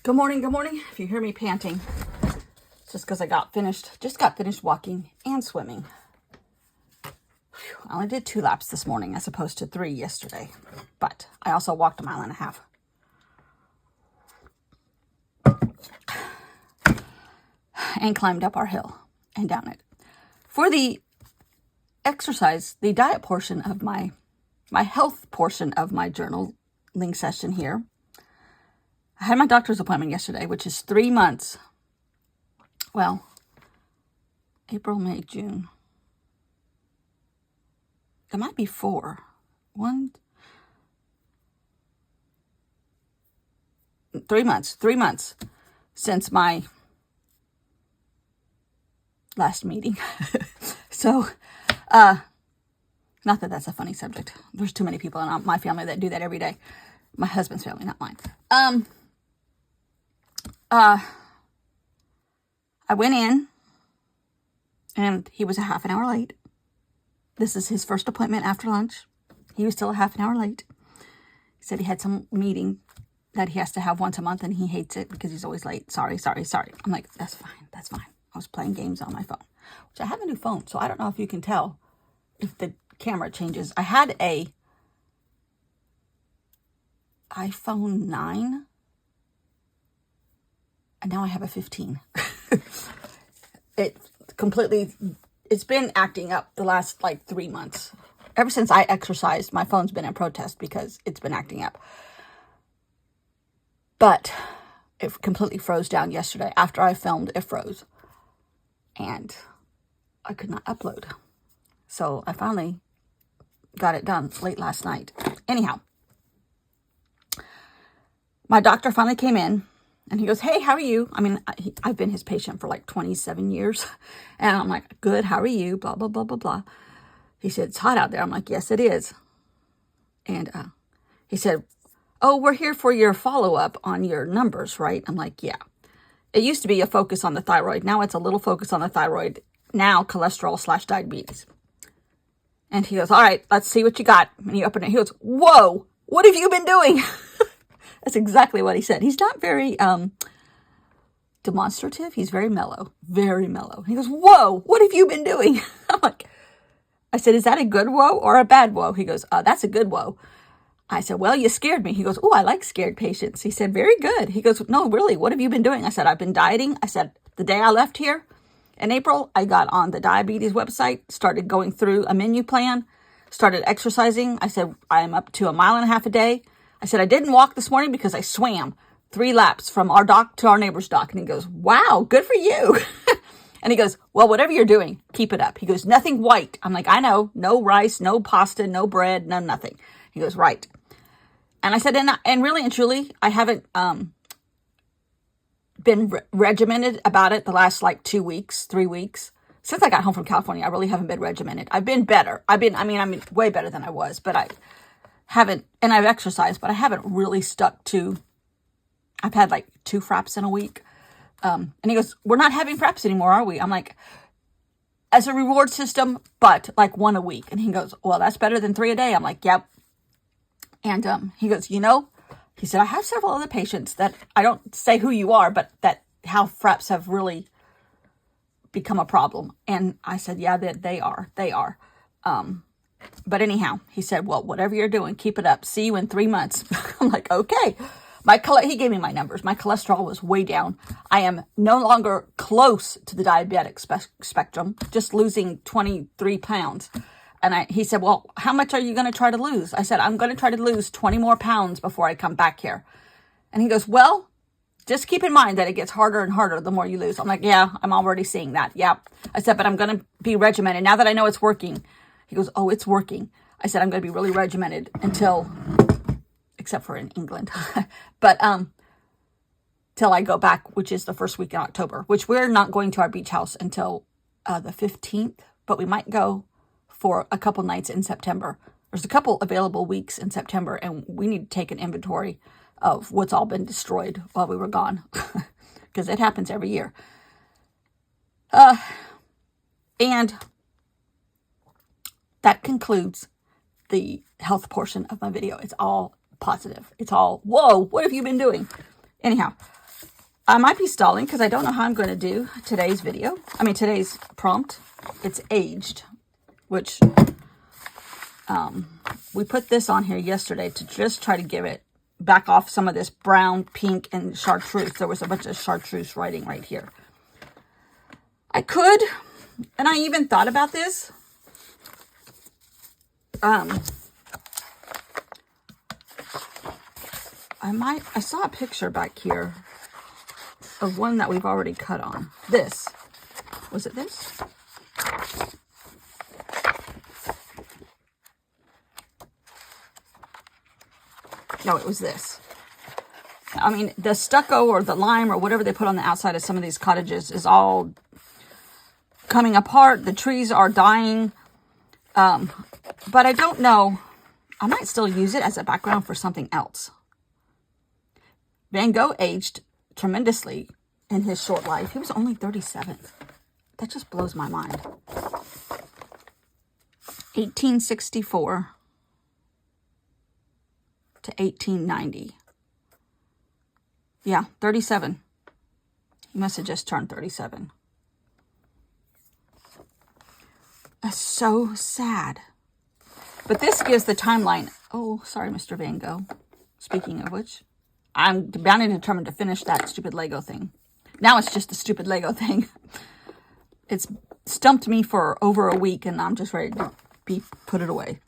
Good morning, good morning. If you hear me panting, it's just because I just got finished walking and swimming. I only did 2 laps this morning as opposed to 3 yesterday, but I also walked 1.5 miles and climbed up our hill and down it. For the exercise, the diet portion of my health portion of my journaling session here, I had my doctor's appointment yesterday, which is 3 months. Well, April, May, June. It might be 4. 3 months. 3 months since my last meeting. So, not that that's a funny subject. There's too many people in my family that do that every day. My husband's family, not mine. I went in, and he was a half an hour late. This is his first appointment after lunch. He was still a half an hour late. He said he had some meeting that he has to have once a month, and he hates it because he's always late. Sorry. I'm like, that's fine. I was playing games on my phone, which I have a new phone, so I don't know if you can tell if the camera changes. I had a iPhone 9, and now I have a 15. It's been acting up the last 3 months. Ever since I exercised, my phone's been in protest because it's been acting up. But it completely froze down yesterday. After I filmed, it froze. And I could not upload. So I finally got it done late last night. Anyhow, my doctor finally came in. And he goes, hey, how are you? I mean, I've been his patient for 27 years. And I'm like, good, how are you? Blah, blah, blah, blah, blah. He said, it's hot out there. I'm like, yes, it is. And he said, oh, we're here for your follow-up on your numbers, right? I'm like, yeah. It used to be a focus on the thyroid. Now it's a little focus on the thyroid. Now cholesterol/diabetes. And he goes, all right, let's see what you got. And he opened it. He goes, whoa, what have you been doing? That's exactly what he said. He's not very demonstrative. He's very mellow, very mellow. He goes, whoa, what have you been doing? I said, is that a good whoa or a bad whoa? He goes, that's a good whoa. I said, well, you scared me. He goes, oh, I like scared patients. He said, very good. He goes, no, really, what have you been doing? I said, I've been dieting. I said, the day I left here in April, I got on the diabetes website, started going through a menu plan, started exercising. I said, I am up to 1.5 miles a day. I said, I didn't walk this morning because I swam 3 laps from our dock to our neighbor's dock. And he goes, wow, good for you. And he goes, well, whatever you're doing, keep it up. He goes, nothing white. I'm like, I know, no rice, no pasta, no bread, no nothing. He goes, right. And I said, and really and truly, I haven't been regimented about it the last 2 weeks, 3 weeks. Since I got home from California, I really haven't been regimented. I've been better. I'm way better than I was, but I haven't, and I've exercised, but I haven't really stuck to, I've had 2 fraps in a week. And he goes, we're not having fraps anymore, are we? I'm like, as a reward system, but 1 a week. And he goes, well, that's better than 3 a day. I'm like, yep. And he goes, he said, I have several other patients that, I don't say who you are, but that how fraps have really become a problem. And I said, yeah, they are. But anyhow, he said, well, whatever you're doing, keep it up. See you in 3 months. I'm like, okay. He gave me my numbers. My cholesterol was way down. I am no longer close to the diabetic spectrum, just losing 23 pounds. And he said, well, how much are you going to try to lose? I said, I'm going to try to lose 20 more pounds before I come back here. And he goes, well, just keep in mind that it gets harder and harder the more you lose. I'm like, yeah, I'm already seeing that. Yeah. I said, but I'm going to be regimented now that I know it's working. He goes, oh, it's working. I said, I'm going to be really regimented until, except for in England, but till I go back, which is the first week in October, which we're not going to our beach house until the 15th, but we might go for a couple nights in September. There's a couple available weeks in September, and we need to take an inventory of what's all been destroyed while we were gone, because it happens every year. And that concludes the health portion of my video. It's all positive. It's all, whoa, what have you been doing? Anyhow, I might be stalling because I don't know how I'm going to do today's video. I mean, today's prompt. It's aged, which we put this on here yesterday to just try to give it back off some of this brown, pink, and chartreuse. There was a bunch of chartreuse writing right here. I could, and I even thought about this. I saw a picture back here of one that we've already cut on. This. Was it this? No, it was this. I mean, the stucco or the lime or whatever they put on the outside of some of these cottages is all coming apart. The trees are dying. But I don't know. I might still use it as a background for something else. Van Gogh aged tremendously in his short life. He was only 37. That just blows my mind. 1864 to 1890. Yeah, 37. He must have just turned 37. That's so sad. But this gives the timeline. Oh, sorry, Mr. Van Gogh. Speaking of which, I'm bound and determined to finish that stupid Lego thing. Now it's just a stupid Lego thing. It's stumped me for over a week, and I'm just ready to put it away.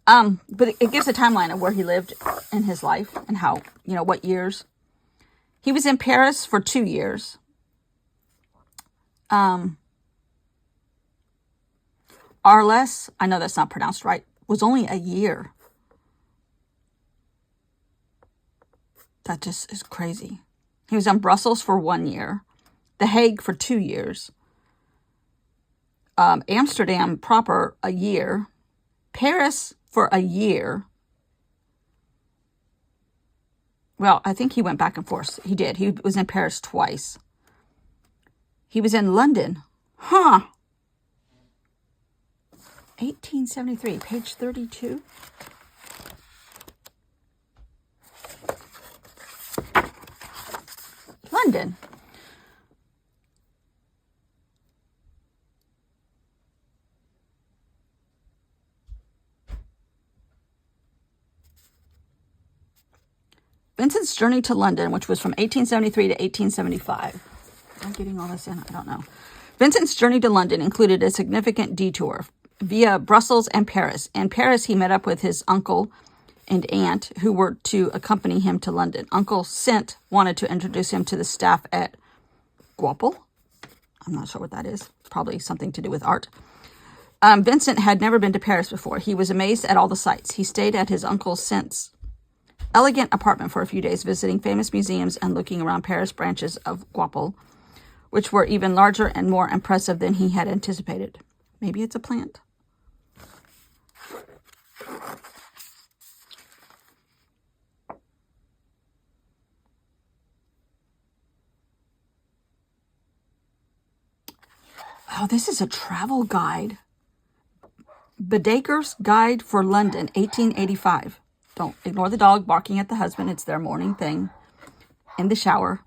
But it gives a timeline of where he lived in his life and how, what years. He was in Paris for 2 years. Arles, I know that's not pronounced right, was only a year. That just is crazy. He was in Brussels for 1 year. The Hague for 2 years. Amsterdam proper, a year. Paris for a year. Well, I think he went back and forth. He did. He was in Paris twice. He was in London. 1873, page 32. London. Vincent's journey to London, which was from 1873 to 1875. Am I getting all this in? I don't know. Vincent's journey to London included a significant detour via Brussels and Paris. In Paris, he met up with his uncle and aunt who were to accompany him to London. Uncle Saint wanted to introduce him to the staff at Goupil. I'm not sure what that is. Probably something to do with art. Vincent had never been to Paris before. He was amazed at all the sights. He stayed at his Uncle Saint's elegant apartment for a few days, visiting famous museums and looking around Paris branches of Goupil, which were even larger and more impressive than he had anticipated. Maybe it's a plant. Oh, this is a travel guide. Baedeker's Guide for London, 1885. Don't ignore the dog barking at the husband. It's their morning thing in the shower.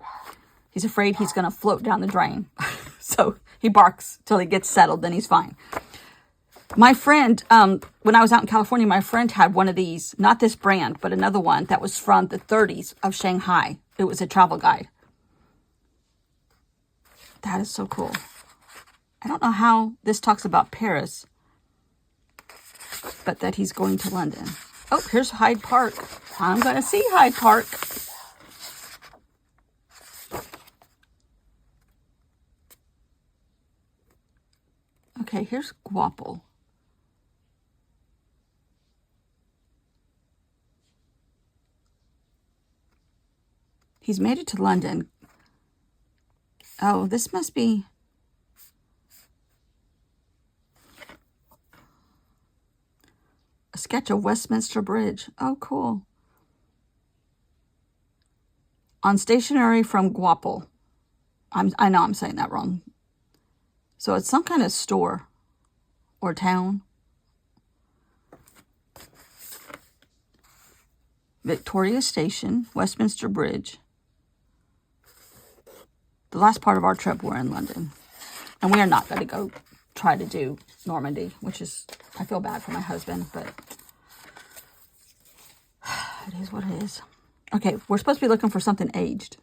He's afraid he's going to float down the drain. So he barks till he gets settled, then he's fine. My friend, when I was out in California, my friend had one of these, not this brand, but another one that was from the 30s of Shanghai. It was a travel guide. That is so cool. I don't know how this talks about Paris, but that he's going to London. Oh, here's Hyde Park. I'm going to see Hyde Park. Okay, here's Goupil. He's made it to London. Oh, this must be... a sketch of Westminster Bridge. Oh, cool. On stationery from Goupil. I know I'm saying that wrong. So it's some kind of store or town. Victoria Station, Westminster Bridge. the last part of our trip, we're in London. And we are not going to go try to do Normandy, which is, I feel bad for my husband, but it is what it is. Okay, we're supposed to be looking for something aged.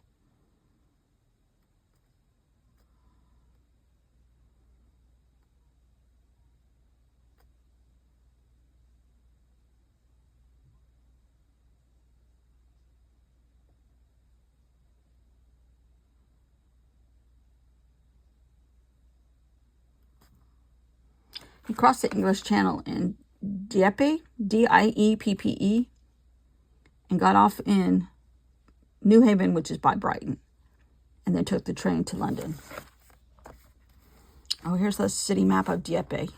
He crossed the English Channel in Dieppe, Dieppe, and got off in New Haven, which is by Brighton, and then took the train to London. Oh, here's the city map of Dieppe.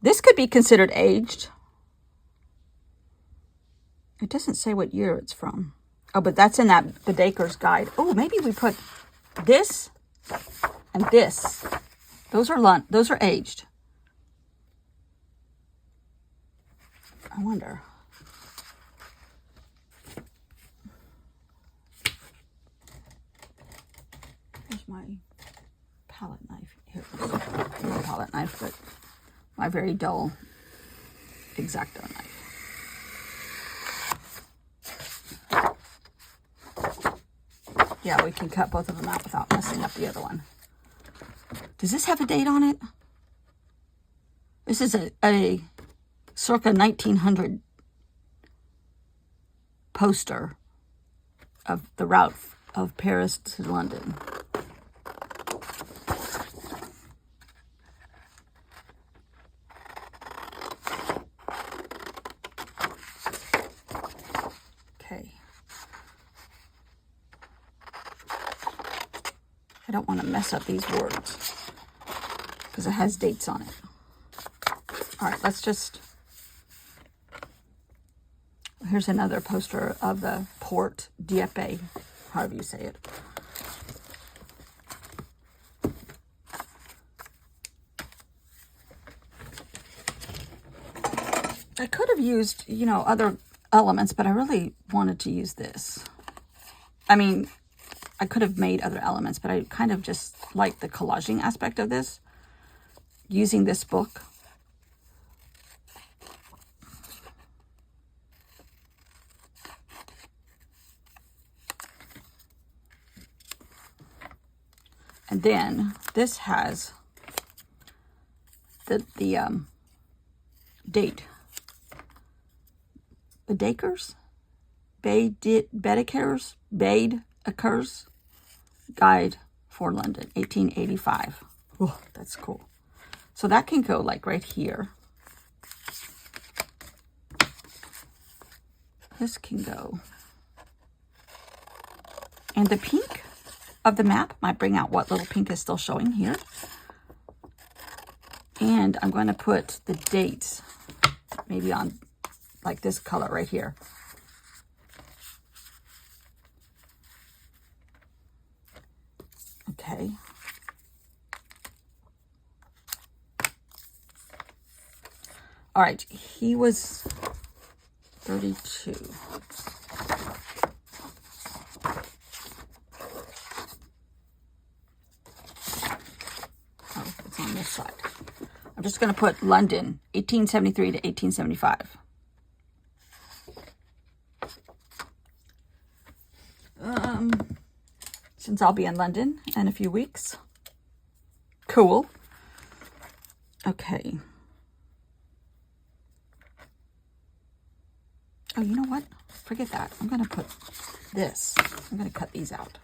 This could be considered aged. It doesn't say what year it's from. Oh, but that's in that Baedeker's guide. Oh, maybe we put this and this. Those are aged. I wonder. Here's my palette knife. Here, not palette knife, but my very dull X-Acto knife. Yeah, we can cut both of them out without messing up the other one. Does this have a date on it? This is a circa 1900 poster of the route of Paris to London. Okay. I don't want to mess up these words because it has dates on it. All right, let's just... Here's another poster of the Port Dieppe, however you say it. I could have used, other elements, but I really wanted to use this. I mean, I could have made other elements, but I kind of just like the collaging aspect of this, using this book. And then this has the date. Baedeker's Guide for London, 1885. Oh, that's cool. So that can go like right here. This can go. And the pink of the map might bring out what little pink is still showing here. And I'm going to put the dates maybe on like this color right here. Okay. All right, he was 32. Oh, it's on this side. I'm just going to put London, 1873 to 1875. Since I'll be in London in a few weeks. Cool. Okay. Oh, you know what? Forget that. I'm going to put this. I'm going to cut these out.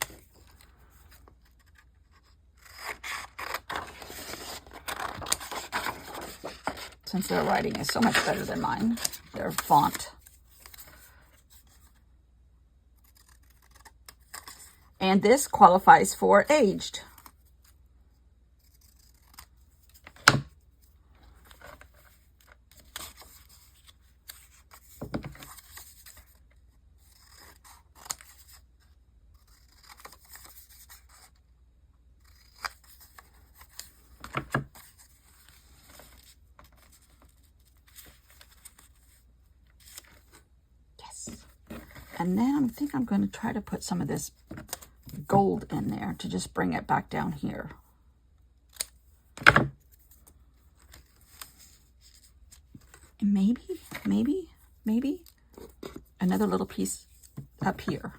Since their writing is so much better than mine, their font. And this qualifies for aged. And then I think I'm going to try to put some of this gold in there to just bring it back down here. And maybe another little piece up here.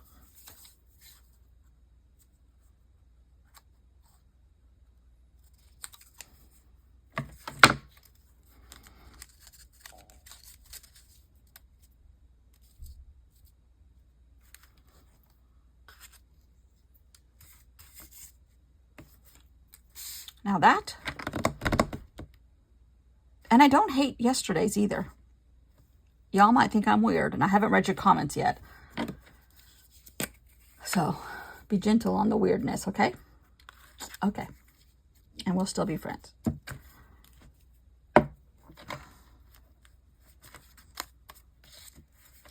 Now that, and I don't hate yesterday's either. Y'all might think I'm weird, and I haven't read your comments yet. So, be gentle on the weirdness, okay? Okay. And we'll still be friends.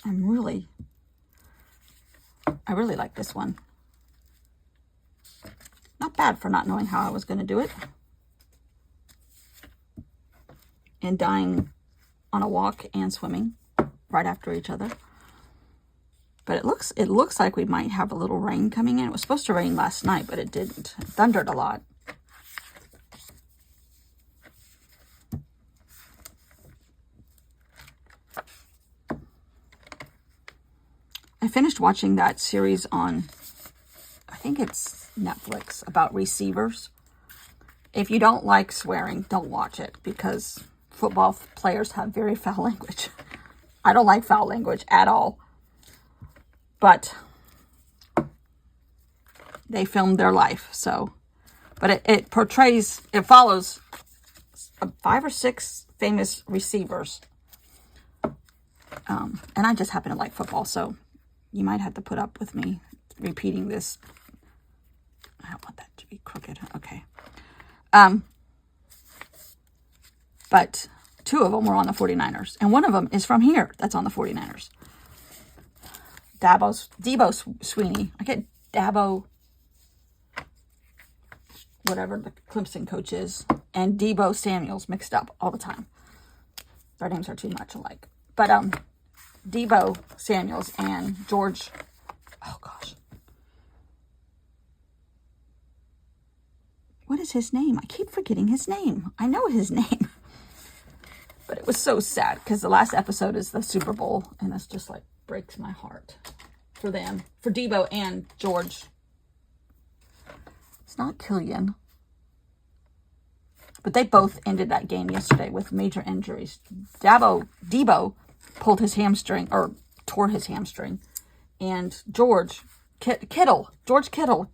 I really like this one. Not bad for not knowing how I was going to do it. And dying on a walk and swimming right after each other. But it looks like we might have a little rain coming in. It was supposed to rain last night, but it didn't. It thundered a lot. I finished watching that series on, I think it's Netflix, about receivers. If you don't like swearing, don't watch it, because football players have very foul language. I don't like foul language at all. But they filmed their life, so. But it follows 5 or 6 famous receivers. And I just happen to like football, so you might have to put up with me repeating this. I don't want that to be crooked. Okay. But 2 of them were on the 49ers. And one of them is from here that's on the 49ers. Dabo Sweeney. I get Dabo, whatever the Clemson coach is, and Debo Samuels mixed up all the time. Their names are too much alike. But Debo Samuels and George, oh gosh. What is his name? I keep forgetting his name. I know his name. But it was so sad because the last episode is the Super Bowl, and it's just like breaks my heart for them. For Debo and George. It's not Killian. But they both ended that game yesterday with major injuries. Debo pulled his hamstring, or tore his hamstring. And George Kittle, Kittle,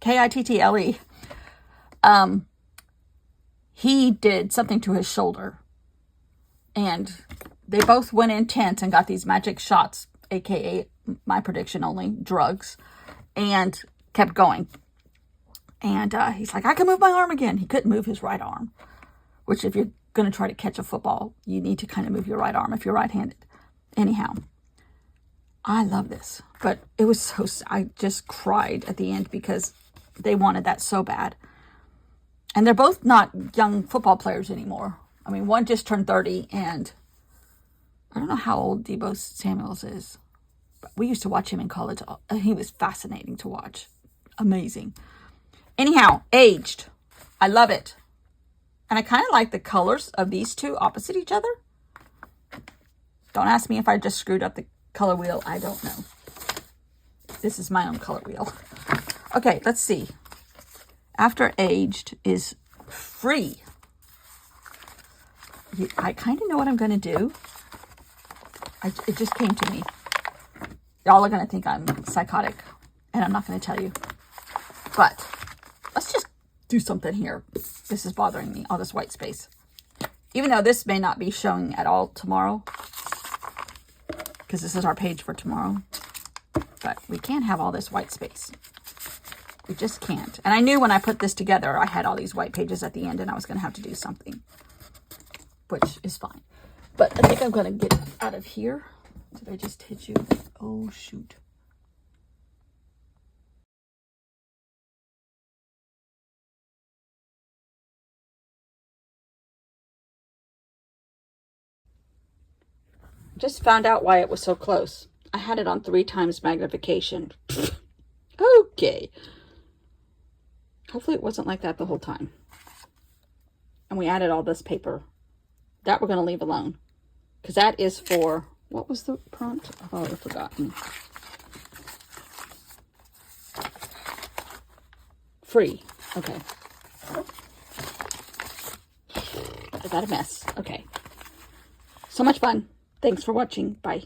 he did something to his shoulder. And they both went intense and got these magic shots, aka my prediction only, drugs, and kept going. And he's like, I can move my arm again. He couldn't move his right arm, which if you're going to try to catch a football, you need to kind of move your right arm if you're right-handed. Anyhow, I love this, but it was so, I just cried at the end because they wanted that so bad. And they're both not young football players anymore. I mean, one just turned 30, and I don't know how old Debo Samuels is, but we used to watch him in college. He was fascinating to watch. Amazing. Anyhow, aged. I love it. And I kind of like the colors of these two opposite each other. Don't ask me if I just screwed up the color wheel. I don't know. This is my own color wheel. Okay, let's see. After aged is free. I kind of know what I'm going to do. It just came to me. Y'all are going to think I'm psychotic, and I'm not going to tell you. But let's just do something here. This is bothering me, all this white space. Even though this may not be showing at all tomorrow, because this is our page for tomorrow. But we can't have all this white space. We just can't. And I knew when I put this together, I had all these white pages at the end, and I was going to have to do something, which is fine. But I think I'm going to get out of here. Did I just hit you? Oh, shoot. Just found out why it was so close. I had it on 3 times magnification. Okay. Hopefully it wasn't like that the whole time. And we added all this paper. That we're going to leave alone. Because that is for, what was the prompt? I've already forgotten. Free. Okay. Is that a mess? Okay. So much fun. Thanks for watching. Bye.